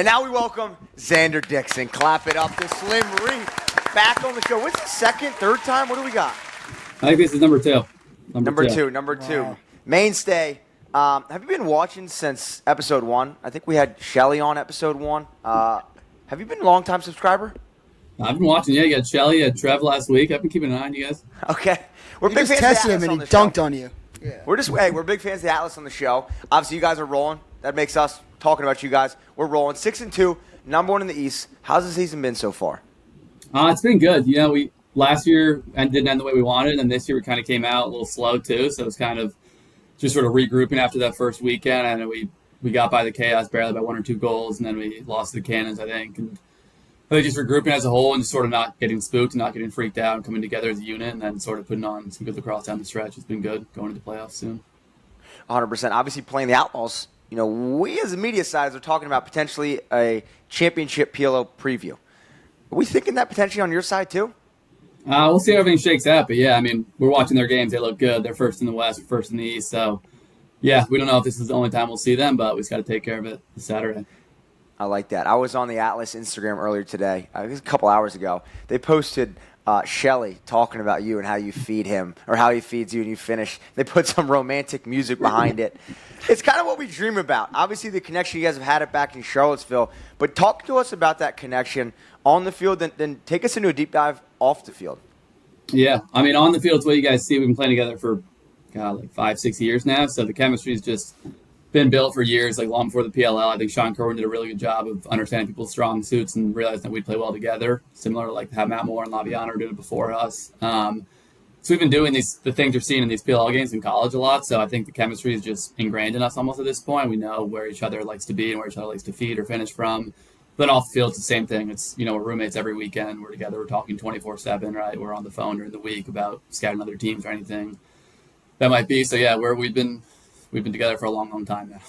And now we welcome Xander Dickson. Clap it up to Slim Reed. Back on the show. What's the second, third time? What do we got? I think this is number two. Number two. Wow. Mainstay. Have you been watching since episode 1? I think we had Shelley on episode 1. Have you been a long-time subscriber? I've been watching. Yeah, you got Shelley, you had Trev last week. I've been keeping an eye on you guys. Okay. We're You big just fans of tested the him and he Atlas on the dunked show. on you. Yeah. We're big fans of the Atlas on the show. Obviously, you guys are rolling. That makes us talking about you guys. We're rolling 6-2, number 1 in the East. How's the season been so far? It's been good. You know, we last year didn't end the way we wanted, and this year we kind of came out a little slow too. So it was kind of just sort of regrouping after that first weekend, and we got by the Chaos barely by 1 or 2 goals, and then we lost to the Cannons, I think. And I think just regrouping as a whole and just sort of not getting spooked and not getting freaked out and coming together as a unit, and then sort of putting on some good lacrosse down the stretch. It's been good going into the playoffs soon. 100%. Obviously, playing the Outlaws, you know, we as the media side are talking about potentially a championship PLO preview. Are we thinking that potentially on your side too? We'll see how everything shakes out, but yeah, I mean, we're watching their games. They look good. They're first in the West, first in the East. So, yeah, we don't know if this is the only time we'll see them, but we just got to take care of it this Saturday. I like that. I was on the Atlas Instagram earlier today. It was a couple hours ago. They posted Shelley talking about you and how you feed him or how he feeds you and you finish. They put some romantic music behind it. It's kind of what we dream about. Obviously, the connection you guys have had it back in Charlottesville. But talk to us about that connection on the field, then take us into a deep dive off the field. Yeah, I mean, on the field, it's what you guys see. We've been playing together for, like 5-6 years now. So the chemistry's just been built for years, like long before the PLL. I think Sean Kerwin did a really good job of understanding people's strong suits and realizing that we'd play well together, similar to like how Matt Moore and Laviano did it before us. So we've been doing the things you're seeing in these PLL games in college a lot. So I think the chemistry is just ingrained in us almost at this point. We know where each other likes to be and where each other likes to feed or finish from. Then off the field, it's the same thing. It's, you know, we're roommates every weekend. We're together. We're talking 24/7, right? We're on the phone during the week about scouting other teams or anything that might be. So yeah, we've been together for a long, long time now.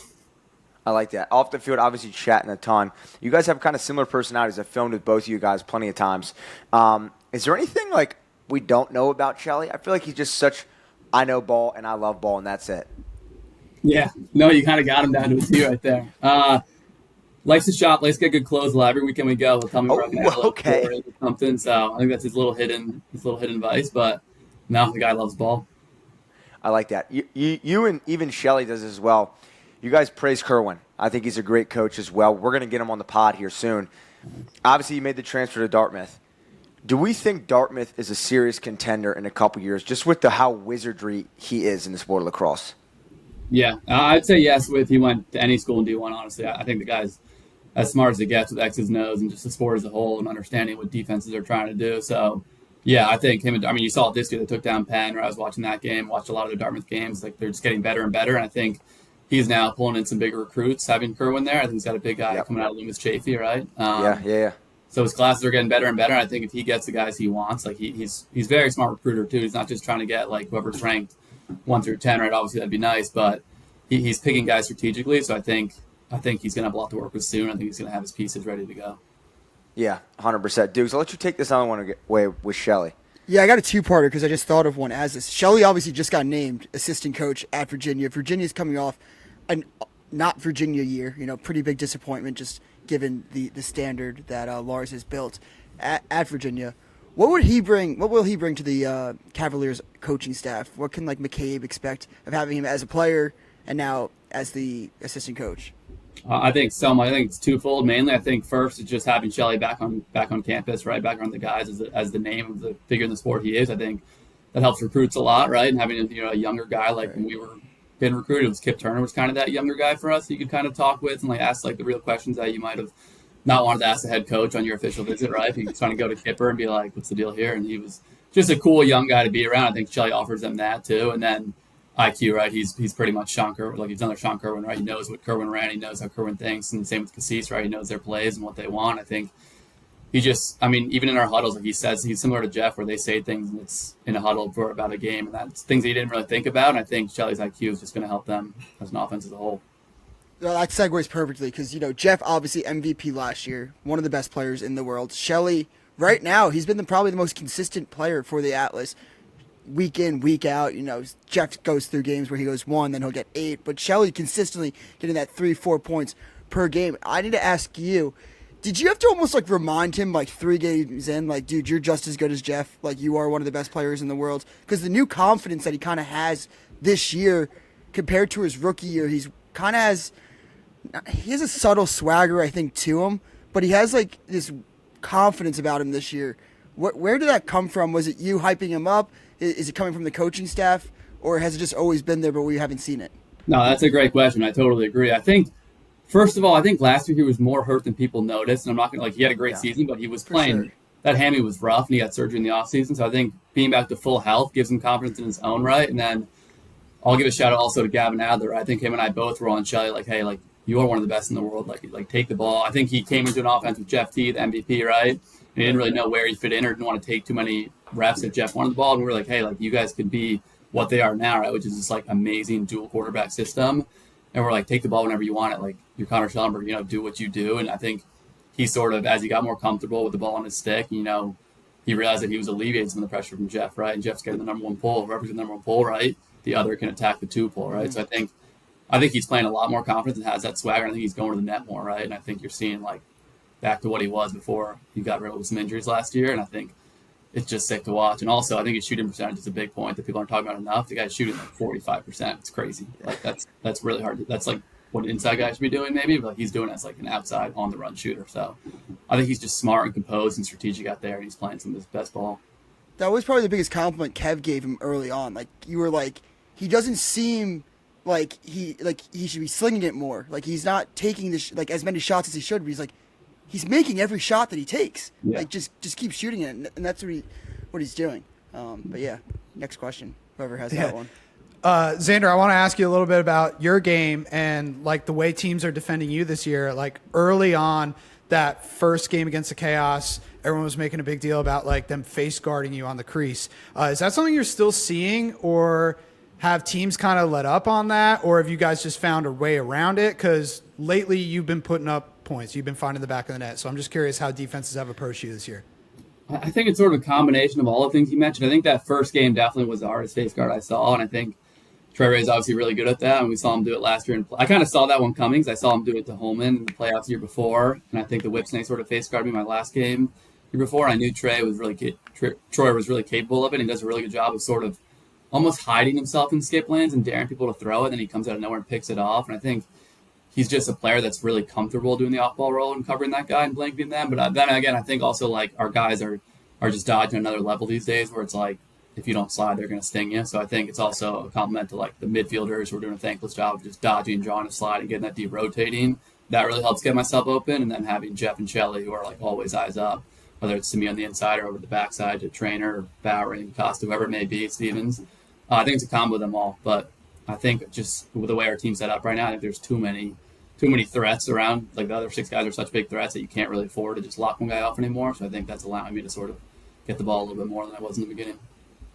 I like that. Off the field, obviously chatting a ton. You guys have kind of similar personalities. I've filmed with both of you guys plenty of times. Is there anything like we don't know about Shelley? I feel like he's just such, I know ball and I love ball and that's it. Yeah. No, you kind of got him down to a T right there. Likes to shop, likes to get good clothes. Every weekend we go, he'll tell me where I can have okay. or something. So I think that's his little hidden vice. But no, the guy loves ball. I like that. You and even Shelley does as well. You guys praise Kerwin. I think he's a great coach as well. We're going to get him on the pod here soon. Obviously, you made the transfer to Dartmouth. Do we think Dartmouth is a serious contender in a couple years, just with how wizardry he is in the sport of lacrosse? Yeah, I'd say yes if he went to any school in D1, honestly. I think the guy's as smart as it gets with X's and O's and just the sport as a whole and understanding what defenses are trying to do. So, yeah, I think you saw it this year. They took down Penn, or I was watching that game, watched a lot of the Dartmouth games. Like, they're just getting better and better, and I think he's now pulling in some big recruits, having Kerwin there. I think he's got a big guy coming out of Loomis Chafee, right? Yeah. So his classes are getting better and better. And I think if he gets the guys he wants, like he's a very smart recruiter too. He's not just trying to get like whoever's ranked 1 through 10, right? Obviously that'd be nice, but he's picking guys strategically. So I think he's gonna have a lot to work with soon. I think he's gonna have his pieces ready to go. Yeah, 100%. Dukes, I'll let you take this other one away with Shelley. Yeah, I got a two-parter because I just thought of one as this. Shelley obviously just got named assistant coach at Virginia. Virginia's coming off an not Virginia year, pretty big disappointment just given the standard that Lars has built at Virginia. What will he bring to the Cavaliers coaching staff? What can McCabe expect of having him as a player and now as the assistant coach? I think so much. I think it's twofold. Mainly, I think first it's just having Shelley back on campus, right, back around the guys as the name of the figure in the sport he is. I think that helps recruits a lot, right? And having a younger guy when we were been recruited, it was Kip Turner was kind of that younger guy for us. You could kind of talk with and ask the real questions that you might have not wanted to ask the head coach on your official visit, right? He was trying to go to Kipper and be like, "What's the deal here?" And he was just a cool young guy to be around. I think Shelley offers them that too. And then IQ, right? He's pretty much Sean Kerwin, he's another Sean Kerwin, right? He knows what Kerwin ran, he knows how Kerwin thinks, and same with Cassis, right? He knows their plays and what they want. I think he just, even in our huddles, he says he's similar to Jeff, where they say things and it's in a huddle for about a game, and that's things that he didn't really think about. And I think Shelley's IQ is just going to help them as an offense as a whole. Well, that segues perfectly because Jeff obviously MVP last year, one of the best players in the world. Shelley, right now, he's been probably the most consistent player for the Atlas. Week in, week out, Jeff goes through games where he goes 1, then he'll get 8, but Shelley consistently getting that 3-4 points per game. I need to ask you, did you have to almost like remind him like 3 games in, like, dude, you're just as good as Jeff. Like, you are one of the best players in the world. Because the new confidence that he kind of has this year compared to his rookie year, he has a subtle swagger, I think, to him, but he has like this confidence about him this year. Where did that come from? Was it you hyping him up? Is it coming from the coaching staff, or has it just always been there but we haven't seen it? No, that's a great question. I totally agree. I think, first of all, I think last year he was more hurt than people noticed. And I'm not going to, like, he had a great season, but he was playing. Sure. That hammy was rough, and he had surgery in the offseason. So I think being back to full health gives him confidence in his own right. And then I'll give a shout out also to Gavin Adler. I think him and I both were on Shelly, like, hey, like, you are one of the best in the world. Like take the ball. I think he came into an offense with Jeff T, the MVP, right? And he didn't really know where he fit in or didn't want to take too many reps if Jeff wanted the ball. And we were like, hey, like, you guys could be what they are now, right? Which is this like amazing dual quarterback system. And we're like, take the ball whenever you want it. Like, you're Connor Shellenberger, do what you do. And I think he sort of, as he got more comfortable with the ball on his stick, he realized that he was alleviating some of the pressure from Jeff, right? And Jeff's getting the number one pull. Whoever's the number one pull, right? The other can attack the 2 pull, right? Mm-hmm. So I think he's playing a lot more confidence and has that swagger. I think he's going to the net more, right? And I think you're seeing, like, back to what he was before he got rid of some injuries last year. And I think it's just sick to watch. And also, I think his shooting percentage is a big point that people aren't talking about enough. The guy's shooting like 45%. It's crazy. Like, that's really hard. That's like what an inside guy should be doing maybe, but like he's doing it as like an outside on the run shooter. So I think he's just smart and composed and strategic out there, and he's playing some of his best ball. That was probably the biggest compliment Kev gave him early on. Like, you were like, he doesn't seem like he should be slinging it more. Like, he's not taking like as many shots as he should, but he's making every shot that he takes. Yeah. Like, just keep shooting it, and that's what he's doing. But yeah, next question. Whoever has that one. Xander, I want to ask you a little bit about your game and like the way teams are defending you this year. Like, early on, that first game against the Chaos, everyone was making a big deal about like them face guarding you on the crease. Is that something you're still seeing, or have teams kind of let up on that, or have you guys just found a way around it? Because lately you've been putting up points, you've been finding the back of the net. So I'm just curious how defenses have approached you this year. I think it's sort of a combination of all the things you mentioned. I think that first game definitely was the hardest face guard I saw, and I think Trey Ray's obviously really good at that, and we saw him do it last year. And I kind of saw that one coming because I saw him do it to Holman in the playoffs the year before, and I think the whip snake sort of face guarded me my last game the year before. I knew Troy was really capable of it, and he does a really good job of sort of almost hiding himself in skip lanes and daring people to throw it, and then he comes out of nowhere and picks it off. And I think he's just a player that's really comfortable doing the off-ball role and covering that guy and blanking them. But then again, I think also like our guys are just dodging another level these days where it's like, if you don't slide, they're going to sting you. So I think it's also a compliment to like the midfielders who are doing a thankless job of just dodging, drawing a slide, and getting that deep rotating. That really helps get myself open. And then having Jeff and Shelley, who are like always eyes up, whether it's to me on the inside or over the backside to Trainer, or Bowery, Costa, whoever it may be, Stevens. I think it's a combo of them all. But I think just with the way our team's set up right now, I think there's too many threats around. Like, the other 6 guys are such big threats that you can't really afford to just lock one guy off anymore. So I think that's allowing me to sort of get the ball a little bit more than I was in the beginning.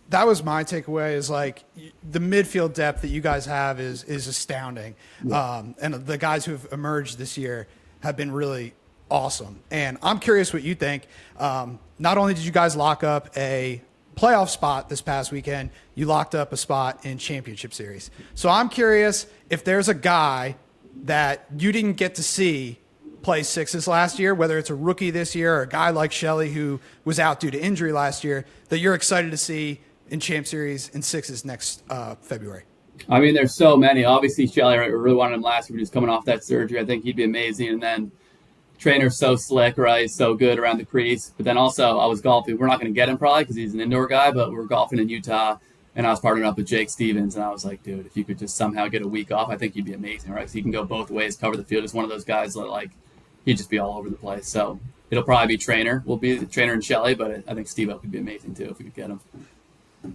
That was my takeaway, is like the midfield depth that you guys have is astounding. Yeah. And the guys who have emerged this year have been really awesome. And I'm curious what you think. Not only did you guys lock up a playoff spot this past weekend, you locked up a spot in championship series. So I'm curious if there's a guy that you didn't get to see play sixes last year, whether it's a rookie this year or a guy like Shelley who was out due to injury last year, that you're excited to see in Champ Series in sixes next February. I mean, there's so many. Obviously, Shelley, right, we really wanted him last year. He was coming off that surgery. I think he'd be amazing. And then Trainer's so slick, right? So good around the crease. But then also, I was golfing. We're not going to get him probably because he's an indoor guy, but we were golfing in Utah, and I was partnering up with Jake Stevens, and I was like, dude, if you could just somehow get a week off, I think he'd be amazing, right? So he can go both ways, cover the field. He's one of those guys that, like, he'd just be all over the place. So it'll probably be Trainer. We'll be the Trainer and Shelley, but I think Steve-O could be amazing too if we could get him.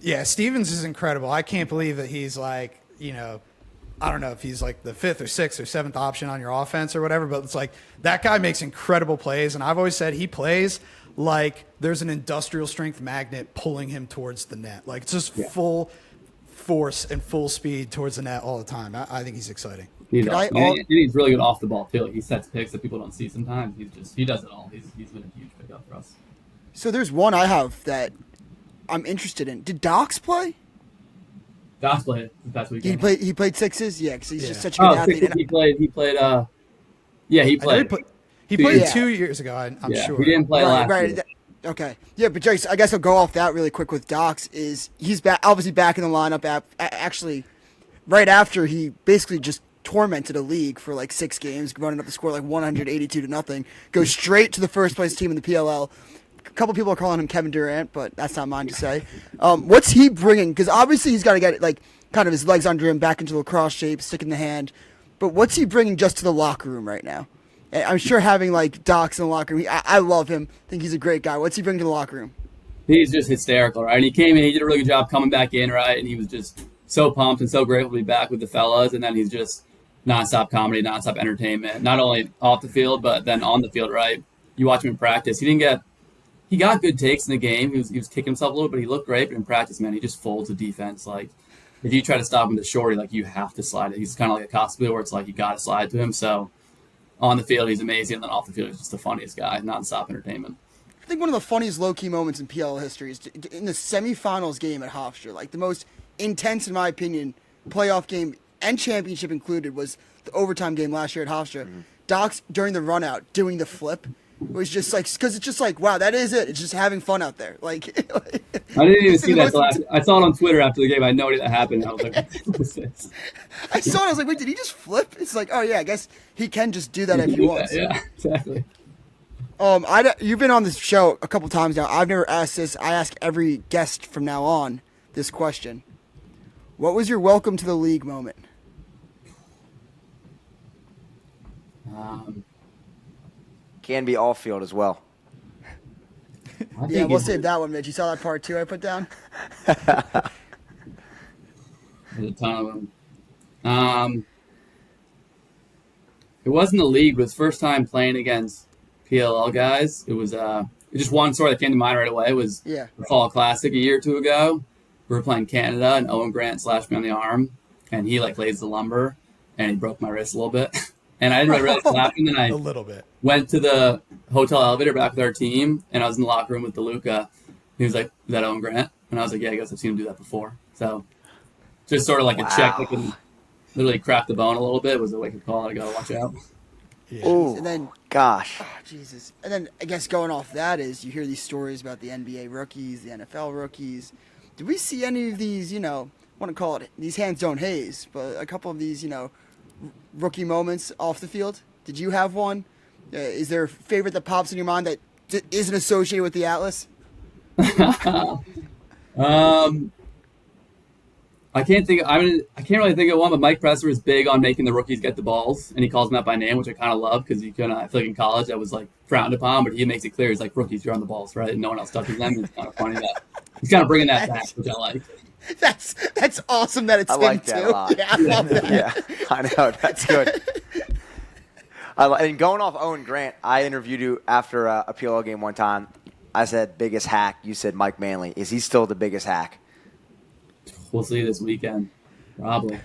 Yeah, Stevens is incredible. I can't believe that he's like, I don't know if he's like the 5th or 6th or 7th option on your offense or whatever, but it's like that guy makes incredible plays. And I've always said he plays like there's an industrial strength magnet pulling him towards the net. Like, it's just full force and full speed towards the net all the time. I think he's exciting. He's really good off the ball too. Like, he sets picks that people don't see sometimes. He does it all. He's been a huge pickup for us. So there's one I have that I'm interested in. Did Docs play? Docs played. That's what he played sixes. Yeah, because he's just such a good athlete. He played. Yeah, he I know played. he played Yeah. 2 years ago. I'm Yeah, sure. he didn't play last Right. year. Okay. Yeah, but Jace, I guess I'll go off that really quick with Docs. He's back, obviously back in the lineup. Actually, right after he basically just tormented a league for like 6 games, running up the score like 182-0. Goes straight to the first place team in the PLL. A couple people are calling him Kevin Durant, but that's not mine to say. What's he bringing? Because obviously he's got to get like kind of his legs under him, back into lacrosse shape, stick in the hand. But what's he bringing just to the locker room right now? I'm sure having like Docs in the locker room, I love him. I think he's a great guy. What's he bring to the locker room? He's just hysterical, right? And he came in, he did a really good job coming back in, right? And he was just so pumped and so grateful to be back with the fellas. And then he's just nonstop comedy, nonstop entertainment, not only off the field, but then on the field, right? You watch him in practice. He got good takes in the game. He was kicking himself a little bit. He looked great, but in practice, man, he just folds the defense. Like, if you try to stop him to shorty, like, you have to slide it. He's kind of like a Costa where it's like you got to slide to him. So on the field, he's amazing. And then off the field, he's just the funniest guy, nonstop entertainment. I think one of the funniest low-key moments in PL history is in the semifinals game at Hofstra. Like, the most intense, in my opinion, playoff game and championship included was the overtime game last year at Hofstra. Mm-hmm. Docs, during the run-out, doing the flip, was just like, because it's just like, wow, that is it. It's just having fun out there. Like, I didn't even see that. I saw it on Twitter after the game. I had no idea that happened. I was like, what was this? I saw it. I was like, wait, did he just flip? It's like, oh yeah, I guess he can just do that if he wants. Yeah, exactly. You've been on this show a couple times now. I've never asked this. I ask every guest from now on this question. What was your welcome to the league moment? Can be all field as well. Yeah, we'll save that one, Mitch. You saw that part too I put down? There's a ton of them. It wasn't the league, but it was first time playing against PLL guys. It was just one story that came to mind right away. It was Yeah. the Fall Classic a year or two ago. We were playing Canada, and Owen Grant slashed me on the arm, and he like lays the lumber, and he broke my wrist a little bit. And I didn't really realize what happened. And I A little bit. went to the hotel elevator back with our team, and I was in the locker room with DeLuca. He was like, "Is that Owen Grant?" And I was like, "Yeah, I guess I've seen him do that before." So just sort of like a check, like literally cracked the bone a little bit. Was a wake-up call. I gotta watch out. Yeah. Oh, And then, gosh. oh, Jesus. And then I guess going off that is you hear these stories about the NBA rookies, the NFL rookies. Do we see any of these, I want to call it, these hands don't haze, but a couple of these, rookie moments off the field? Did you have one? Is there a favorite that pops in your mind that isn't associated with the Atlas? I can't really think of one, but Mike Presser is big on making the rookies get the balls, and he calls them out by name, which I kind of love because I feel like in college that was like frowned upon, but he makes it clear he's like, rookies, you're on the balls, right? And no one else touches them. It's kind of funny that he's kind of bringing that back, which I like. That's awesome that it's I him like that too. a lot. Yeah, I love that. Yeah, I know. That's good. And going off Owen Grant, I interviewed you after a PLO game one time. I said biggest hack. You said Mike Manley. Is he still the biggest hack? We'll see this weekend, probably.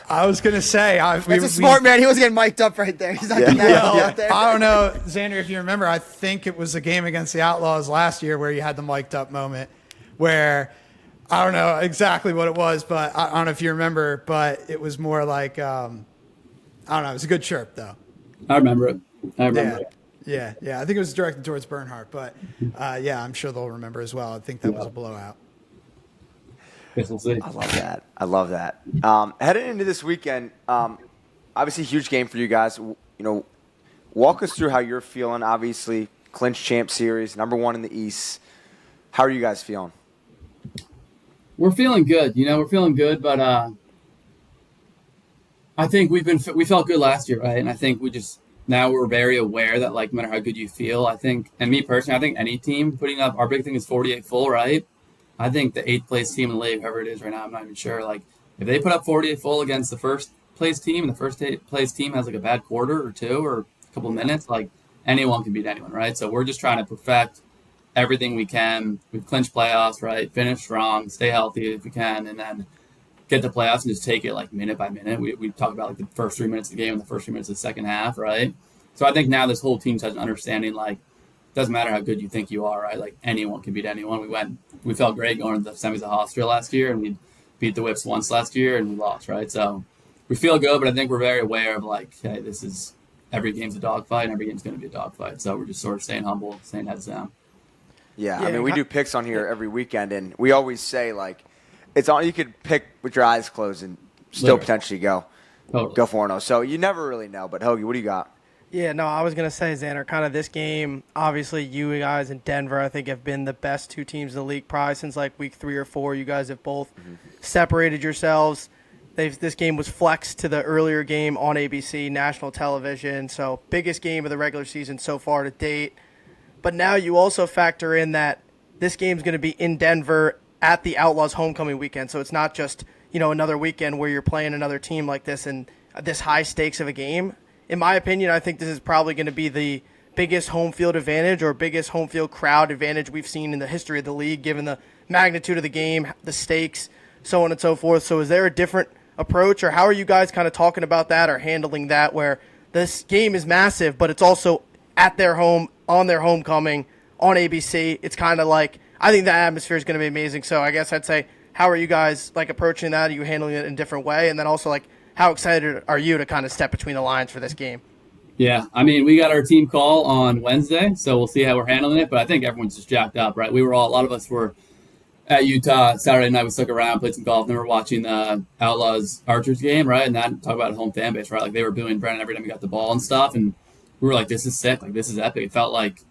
I was gonna say That's a smart man. He wasn't getting mic'd up right there. He's not getting that out there. I don't know, Xander, if you remember, I think it was a game against the Outlaws last year where you had the mic'd up moment where I don't know exactly what it was, but I don't know if you remember, but it was more like, I don't know. It was a good chirp, though. I remember it. Yeah. I think it was directed towards Bernhardt, but yeah, I'm sure they'll remember as well. I think that was a blowout. Guess we'll see. I love that. Heading into this weekend, obviously huge game for you guys. Walk us through how you're feeling. Obviously, clinch champ series, number 1 in the East. How are you guys feeling? We're feeling good. We're feeling good, but I think we felt good last year, right? And I think now we're very aware that, like, no matter how good you feel, I think, and me personally, I think any team putting up, our big thing is 48 full, right? I think the 8th place team in the league, whoever it is right now, I'm not even sure. Like, if they put up 48 full against the first place team, and the first place team has like a bad quarter or two or a couple of minutes, like, anyone can beat anyone, right? So we're just trying to perfect everything we can. We've clinched playoffs, right? Finish strong, stay healthy if we can, and then get the playoffs and just take it like minute by minute. We talk about like the first 3 minutes of the game and the first 3 minutes of the second half, right? So I think now this whole team has an understanding, like, doesn't matter how good you think you are, right? Like, anyone can beat anyone. We felt great going to the semis of Hofstra last year, and we beat the Whips once last year, and we lost, right? So we feel good, but I think we're very aware of, like, hey, this is every game's a dogfight and every game's going to be a dogfight. So we're just sort of staying humble, staying heads down. Yeah, I mean, we do picks on here every weekend, and we always say, like, it's on. You could pick with your eyes closed and still potentially go 4-0. So you never really know. But, Hoagie, what do you got? Yeah, no, I was going to say, Xander, kind of this game, obviously you guys in Denver, I think, have been the best two teams in the league probably since, like, week 3 or 4. You guys have both separated yourselves. This game was flexed to the earlier game on ABC, national television, so biggest game of the regular season so far to date. But now you also factor in that this game's going to be in Denver at the Outlaws homecoming weekend, so it's not just, another weekend where you're playing another team like this and this high stakes of a game. In my opinion, I think this is probably going to be the biggest home field advantage or biggest home field crowd advantage we've seen in the history of the league, given the magnitude of the game, the stakes, so on and so forth. So is there a different approach, or how are you guys kind of talking about that or handling that, where this game is massive, but it's also at their home, on their homecoming, on ABC? It's kind of like, I think the atmosphere is going to be amazing. So I guess I'd say, how are you guys like approaching that? Are you handling it in a different way? And then also, like, how excited are you to kind of step between the lines for this game? Yeah, I mean, we got our team call on Wednesday, so we'll see how we're handling it. But I think everyone's just jacked up, right? A lot of us were at Utah Saturday night. We stuck around, played some golf, and then we were watching the Outlaws Archers game, right? And that, talk about a home fan base, right? Like, they were booing Brennan every time he got the ball and stuff. And we were like, this is sick. Like, this is epic. It felt like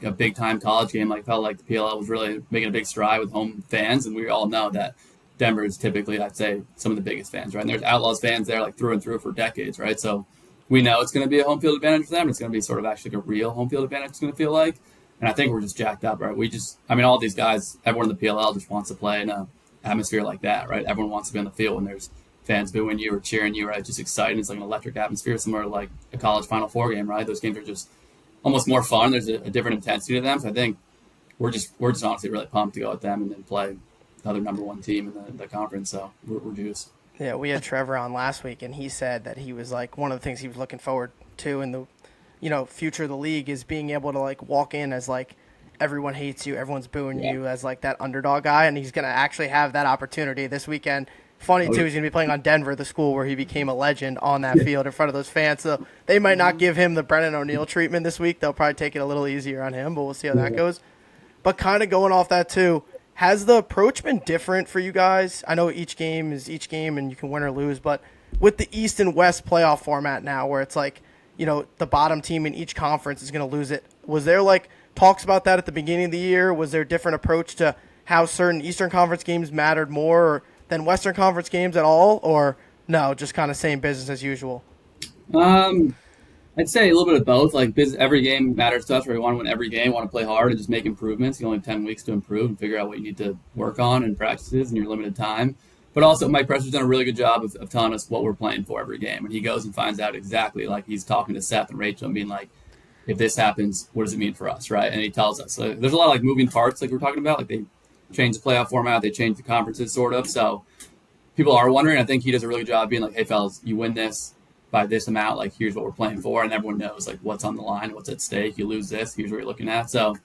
a big-time college game. Like, felt like the PLL was really making a big stride with home fans. And we all know that Denver is typically, I'd say, some of the biggest fans, right? And there's Outlaws fans there, like, through and through for decades, right? So we know it's going to be a home field advantage for them. It's going to be sort of actually like a real home field advantage, it's going to feel like. And I think we're just jacked up, right? All these guys, everyone in the PLL just wants to play in an atmosphere like that, right? Everyone wants to be on the field when there's fans booing you or cheering you, right? It's just exciting. It's like an electric atmosphere, similar to like a college Final Four game, right? Those games are just almost more fun. There's a different intensity to them. So I think we're just honestly really pumped to go with them and then play the other number one team in the conference. So we're juiced. Yeah, we had Trevor on last week, and he said that he was like, one of the things he was looking forward to in the future of the league is being able to like walk in as like everyone hates you, everyone's booing you as like that underdog guy, and he's gonna actually have that opportunity this weekend. Funny too, he's gonna be playing on Denver, the school where he became a legend, on that field in front of those fans. So they might not give him the Brennan O'Neill treatment this week. They'll probably take it a little easier on him, but we'll see how that goes. But kind of going off that too, has the approach been different for you guys? I know each game is each game and you can win or lose, but with the East and West playoff format now where it's like, the bottom team in each conference is going to lose it. Was there like talks about that at the beginning of the year? Was there a different approach to how certain Eastern Conference games mattered more than Western Conference games at all? Or no, just kind of same business as usual? I'd say a little bit of both. Like, every game matters to us. Where we want to win every game, want to play hard and just make improvements. You only have 10 weeks to improve and figure out what you need to work on in practices in your limited time. But also, Mike Presser's done a really good job of telling us what we're playing for every game. And he goes and finds out exactly, like he's talking to Seth and Rachel and being like, if this happens, what does it mean for us, right? And he tells us. So there's a lot of like moving parts like we're talking about. Like, they changed the playoff format, they changed the conferences sort of. So people are wondering. I think he does a really good job being like, hey, fellas, you win this by this amount, like here's what we're playing for, and everyone knows like what's on the line, what's at stake. You lose this, here's what you're looking at. So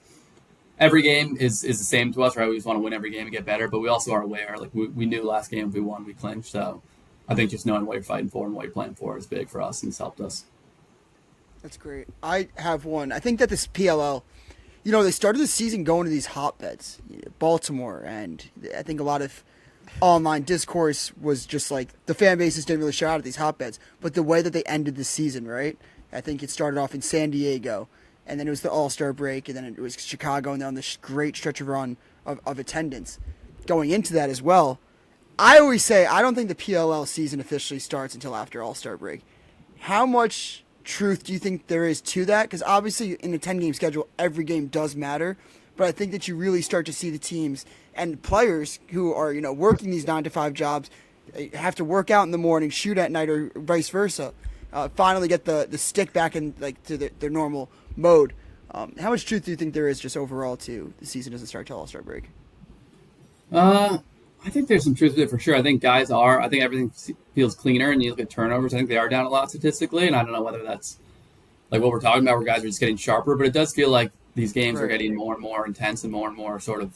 every game is the same to us, right? We just want to win every game and get better, but we also are aware, like we knew last game if we won, we clinched. So I think just knowing what you're fighting for and what you're playing for is big for us, and it's helped us. That's great. I have one. I think that this PLL, they started the season going to these hotbeds, Baltimore, and I think a lot of online discourse was just like the fan bases didn't really show out at these hotbeds, but the way that they ended the season, right? I think it started off in San Diego, and then it was the All-Star break, and then it was Chicago, and they're on this great stretch of run of attendance. Going into that as well, I always say I don't think the PLL season officially starts until after All-Star break. How much truth do you think there is to that? Because obviously in a 10-game schedule, every game does matter, but I think that you really start to see the teams and players who are, working these 9-to-5 jobs, have to work out in the morning, shoot at night, or vice versa, finally get the stick back in to their normal mode. How much truth do you think there is just overall to the season doesn't start till All-Star break? I think there's some truth to it for sure. I think everything feels cleaner, and you look at turnovers, I think they are down a lot statistically, and I don't know whether that's like what we're talking about where guys are just getting sharper, but it does feel like these games are getting more and more intense and more sort of,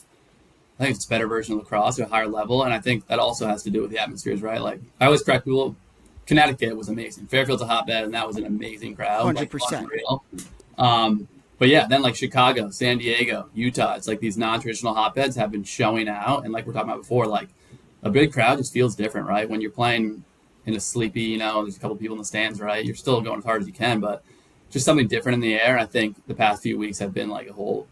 I think it's a better version of lacrosse at a higher level, and I think that also has to do with the atmospheres, right? Like, I always correct people Connecticut was amazing. Fairfield's a hotbed, and that was an amazing crowd. 100%. Unreal. But yeah, then like Chicago, San Diego, Utah, it's like these non-traditional hotbeds have been showing out. And like we're talking about before, like a big crowd just feels different, right? When you're playing in a sleepy, there's a couple people in the stands, right? You're still going as hard as you can, but just something different in the air. I think the past few weeks have been like a whole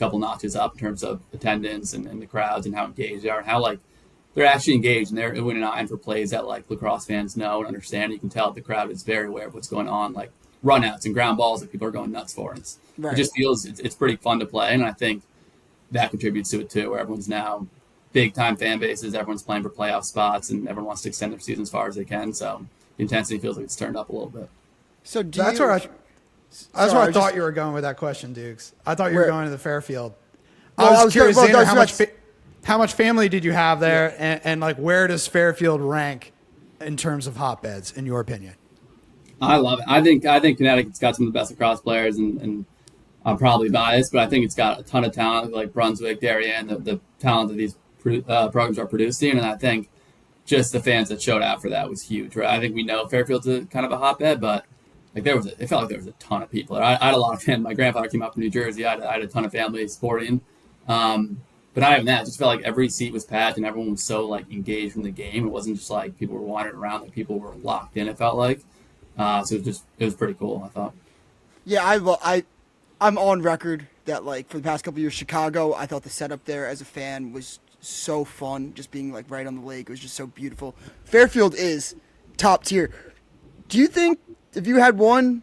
couple notches up in terms of attendance and the crowds and how engaged they are and how like they're actually engaged and they're winning eyeing for plays that like lacrosse fans know and understand. You can tell the crowd is very aware of what's going on, like runouts and ground balls that people are going nuts for. It just feels it's pretty fun to play, and I think that contributes to it too, where everyone's now big time fan bases, everyone's playing for playoff spots, and everyone wants to extend their season as far as they can. So the intensity feels like it's turned up a little bit. So that's where I thought you were going with that question, Dukes. I thought you were going to the Fairfield. I was curious, Xander, how much family did you have there, and like where does Fairfield rank in terms of hotbeds, in your opinion? I love it. I think Connecticut's got some of the best lacrosse players, and I'm probably biased, but I think it's got a ton of talent, like Brunswick, Darien, the talent that these programs are producing, and I think just the fans that showed out for that was huge. Right? I think we know Fairfield's a kind of a hotbed, but like it felt like there was a ton of people. I had a lot of fans. My grandfather came up from New Jersey. I had a ton of family supporting. But not even that. It just felt like every seat was packed and everyone was so like engaged in the game. It wasn't just like people were wandering around; like people were locked in. It felt like so. It was pretty cool. I thought. Yeah, I'm on record that like for the past couple of years, Chicago, I thought the setup there as a fan was so fun. Just being like right on the lake, it was just so beautiful. Fairfield is top tier. Do you think if you had one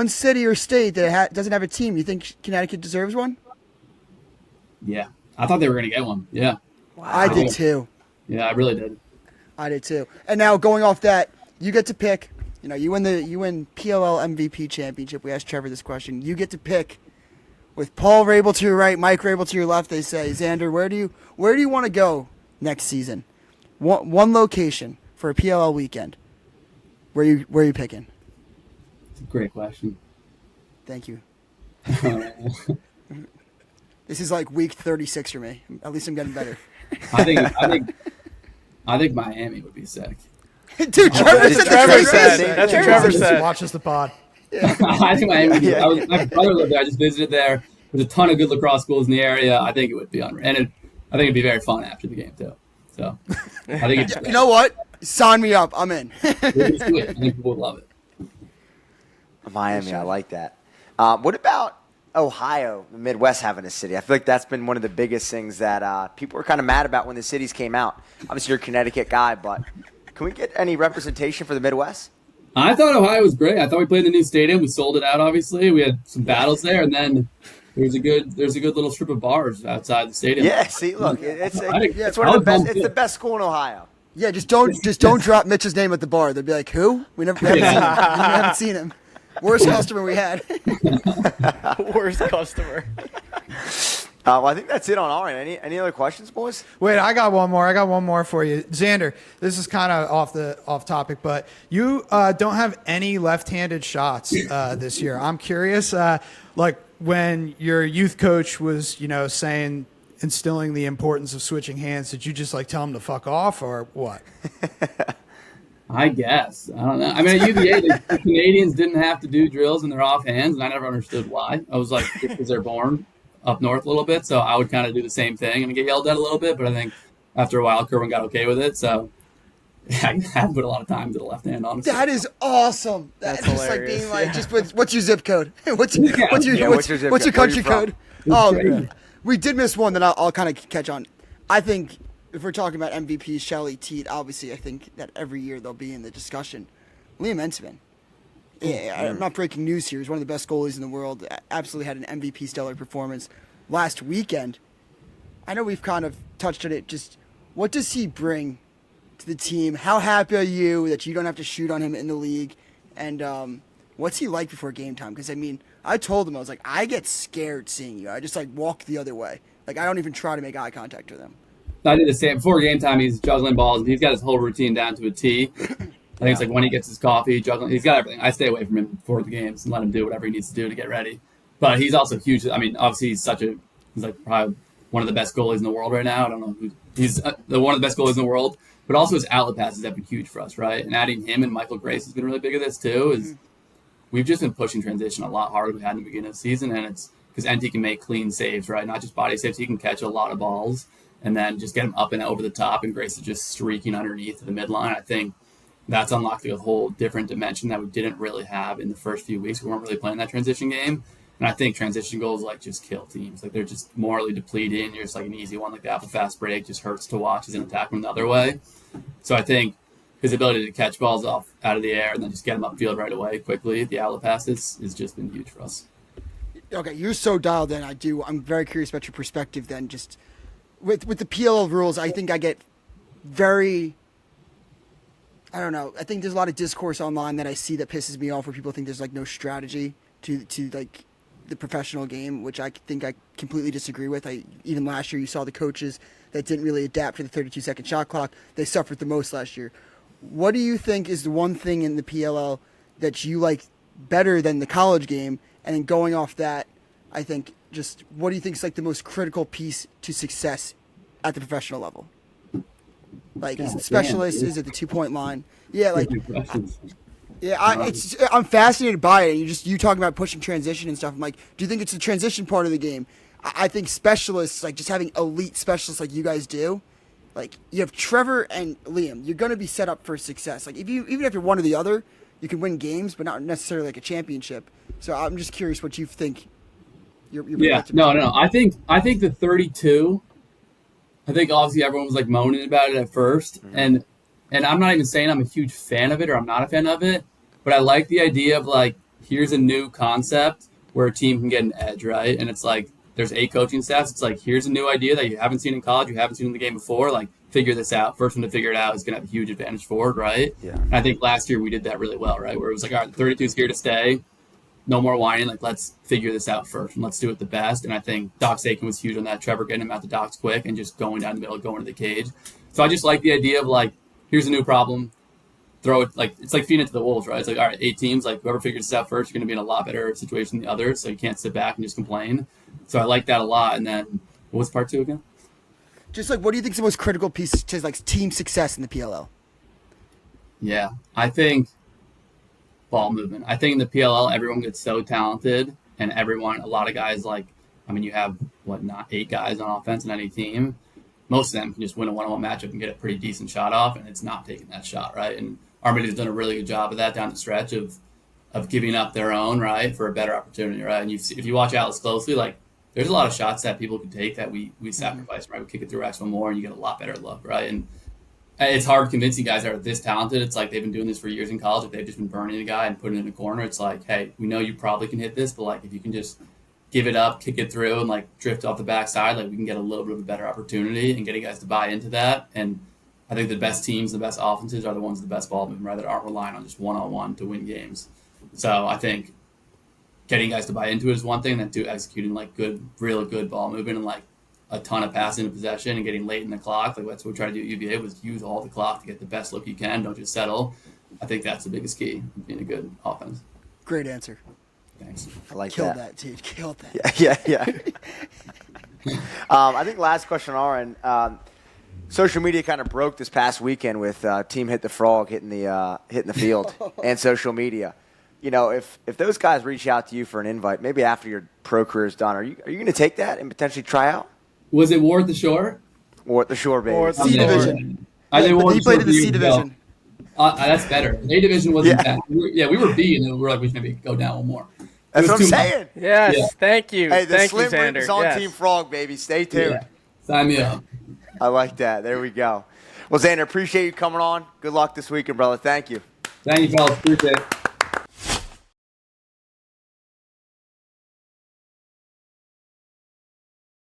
city or state that doesn't have a team, you think Connecticut deserves one? Yeah, I thought they were going to get one. Yeah. Wow. I did too. Yeah, I really did. I did too. And now going off that, you get to pick. You win PLL MVP championship. We asked Trevor this question. You get to pick with Paul Rabel to your right, Mike Rabel to your left. They say, Xander, where do you want to go next season? One location for a PLL weekend. Where are you picking? It's a great question. Thank you. This is like week 36 for me. At least I'm getting better. I think Miami would be sick. Dude, Trevor said. That's what Trevor said. Watches the pod. Yeah. I think Miami would be my brother lived there. I just visited there. There's a ton of good lacrosse schools in the area. I think it would be unreal. And I think it'd be very fun after the game, too. So, I think it's You know what? Sign me up. I'm in. I think people would love it. Miami, I like that. What about Ohio, the Midwest having a city? I feel like that's been one of the biggest things that people were kind of mad about when the cities came out. Obviously, you're a Connecticut guy, but can we get any representation for the Midwest? I thought Ohio was great. I thought we played in the new stadium. We sold it out, obviously. We had some battles there, and then there's a good little strip of bars outside the stadium. Yeah, see, look, it's one of the best. It's the best school in Ohio. Yeah, just don't drop Mitch's name at the bar. They'll be like, who? We haven't seen him. Worst customer we had. Worst customer. Well, I think that's it on our end. Any other questions, boys? Wait, I got one more for you. Xander, this is kind of off topic, but you don't have any left-handed shots this year. I'm curious, like when your youth coach was, instilling the importance of switching hands, did you just like tell him to fuck off or what? I guess. I don't know. I mean, at UVA, the Canadians didn't have to do drills in their off hands, and I never understood why. I was like, because they're born up north a little bit, so I would kind of do the same thing and get yelled at a little bit, but I think after a while, Kerwin got okay with it, so I had put a lot of time to the left hand, honestly. That is awesome. That's just like being like, what's your zip code? What's your country code? Oh, we did miss one that I'll kind of catch on. I think if we're talking about MVP, Shelley Ted, obviously I think that every year they'll be in the discussion. Liam Ensman. Yeah, I'm not breaking news here. He's one of the best goalies in the world. Absolutely had an MVP stellar performance last weekend. I know we've kind of touched on it. Just what does he bring to the team? How happy are you that you don't have to shoot on him in the league? And what's he like before game time? Because, I told him, I was like, I get scared seeing you. I just, walk the other way. I don't even try to make eye contact with him. I did the same. Before game time, he's juggling balls, and he's got his whole routine down to a T. I think it's like when he gets his coffee, juggling. He's got everything. I stay away from him before the games and let him do whatever he needs to do to get ready. But he's also huge. Obviously he's like probably one of the best goalies in the world right now. I don't know who he's one of the best goalies in the world, but also his outlet passes have been huge for us, right? And adding him and Michael Grace has been really big at this too. Is we've just been pushing transition a lot harder than we had in the beginning of the season, and it's because NT can make clean saves, right? Not just body saves. He can catch a lot of balls and then just get him up and over the top, and Grace is just streaking underneath to the midline. I think that's unlocked a whole different dimension that we didn't really have in the first few weeks. We weren't really playing that transition game. And I think transition goals like just kill teams. Like they're just morally depleting. You're just like an easy one, like the alpha fast break just hurts to watch as an attackman the other way. So I think his ability to catch balls off out of the air and then just get them upfield right away quickly, the outlet passes, has just been huge for us. Okay, you're so dialed in. I'm very curious about your perspective then. Just with the PLL rules, I think I get very, I don't know. I think there's a lot of discourse online that I see that pisses me off, where people think there's like no strategy to like the professional game, which I think I completely disagree with. Even last year, you saw the coaches that didn't really adapt to the 32-second shot clock. They suffered the most last year. What do you think is the one thing in the PLL that you like better than the college game? And then going off that, I think just what do you think is like the most critical piece to success at the professional level? Like, is it specialist? Is it the 2-point line? Yeah, like, yeah, I'm fascinated by it. You talking about pushing transition and stuff. I'm like, do you think it's the transition part of the game? I think specialists, like just having elite specialists like you guys do, like you have Trevor and Liam, you're going to be set up for success. Like even if you're one or the other, you can win games, but not necessarily like a championship. So I'm just curious what you think. No. I think the 32. I think obviously everyone was like moaning about it at first, and I'm not even saying I'm a huge fan of it or I'm not a fan of it, but I like the idea of like here's a new concept where a team can get an edge, right? And it's like there's 8 coaching staffs. It's like here's a new idea that you haven't seen in college, you haven't seen in the game before. Like figure this out. First one to figure it out is going to have a huge advantage forward, right? Yeah. And I think last year we did that really well, right? Where it was like, all right, 32 is here to stay. No more whining. Like, let's figure this out first and let's do it the best. And I think Doc Sakin was huge on that. Trevor getting him out the docks quick and just going down the middle, going to the cage. So I just like the idea of like, here's a new problem. Throw it, like, it's like feeding it to the wolves, right? It's like, all right, 8 teams, like whoever figures this out first, you're going to be in a lot better situation than the others. So you can't sit back and just complain. So I like that a lot. And then what was part 2 again? Just like, what do you think is the most critical piece to like team success in the PLL? Yeah, I think ball movement. I think in the PLL, everyone gets so talented, and a lot of guys like, I mean, you have, not 8 guys on offense in any team. Most of them can just win a one-on-one matchup and get a pretty decent shot off, and it's not taking that shot, right? And Armity's done a really good job of that down the stretch of giving up their own, right, for a better opportunity, right? And if you watch Atlas closely, like, there's a lot of shots that people can take that we sacrifice, right? We kick it through X1 more, and you get a lot better look, right? And it's hard convincing guys that are this talented. It's like they've been doing this for years in college. If they've just been burning a guy and putting it in a corner, it's like, hey, we know you probably can hit this, but like if you can just give it up, kick it through, and like drift off the backside, like we can get a little bit of a better opportunity and getting guys to buy into that. And I think the best teams, the best offenses are the ones with the best ball movement, right? That aren't relying on just one-on-one to win games. So I think getting guys to buy into it is one thing, and then to executing like real good ball movement and like a ton of passing and possession and getting late in the clock. Like that's what we try to do at UVA, was use all the clock to get the best look you can. Don't just settle. I think that's the biggest key of being a good offense. Great answer. Thanks. I like Killed that. that, dude. Killed that. Yeah. I think last question on our end. Social media kind of broke this past weekend with Team Hit the Frog hitting the field and social media. You know, if those guys reach out to you for an invite, maybe after your pro career is done, are you going to take that and potentially try out? Was it War at the Shore? War at the Shore, baby. Or C division. I think He played in the C division. That's better. A division wasn't bad. We were B, and then we were like, we should maybe go down one more. That's what I'm saying. Yes, Yeah. thank you. Hey, the thank Slim you, Reap Xander. is on Yes. Team Frog, baby. Stay tuned. Yeah. Sign me up. I like that. There we go. Well, Xander, appreciate you coming on. Good luck this weekend, brother. Thank you. Thank you, fellas. Appreciate it.